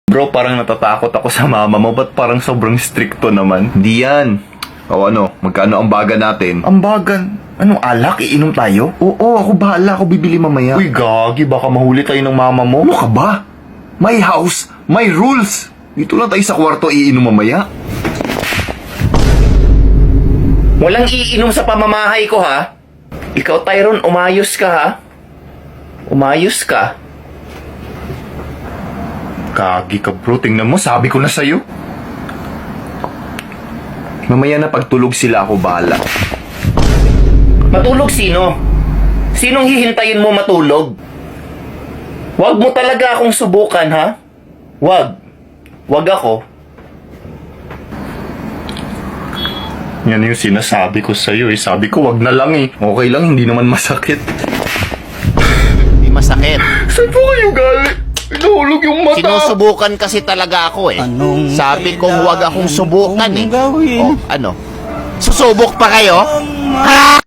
Bro, parang natatakot ako sa mama mo. Ba't parang sobrang stricto naman? Hindi yan. O ano, magkano ang baga natin? Ambagan. Anong alak? Iinom tayo? Oo, ako bahala. Ako bibili mamaya. Uy, gagi. Baka mahuli tayo ng mama mo. Ano ka ba? My house, my rules. Dito lang tayo sa kwarto iinom mamaya. Walang iinom sa pamamahay ko, ha? Ikaw, Tyron, umayos ka, ha? Umayos ka. Gagi ka, bro. Tingnan mo, sabi ko na sa'yo. Mamaya na pagtulog sila ako bahala. Matulog sino? Sinong hihintayin mo matulog? Huwag mo talaga akong subukan, ha? Huwag. Huwag ako. Yan yung sinasabi ko sa'yo eh. Sabi ko, wag na lang eh. Okay lang, hindi naman masakit. Hindi masakit. Saan po kayo galing? Nahulog yung mata. Sinusubukan kasi talaga ako eh. Sabi kong huwag akong subukan eh. O, ano? Susubok pa kayo? Ha?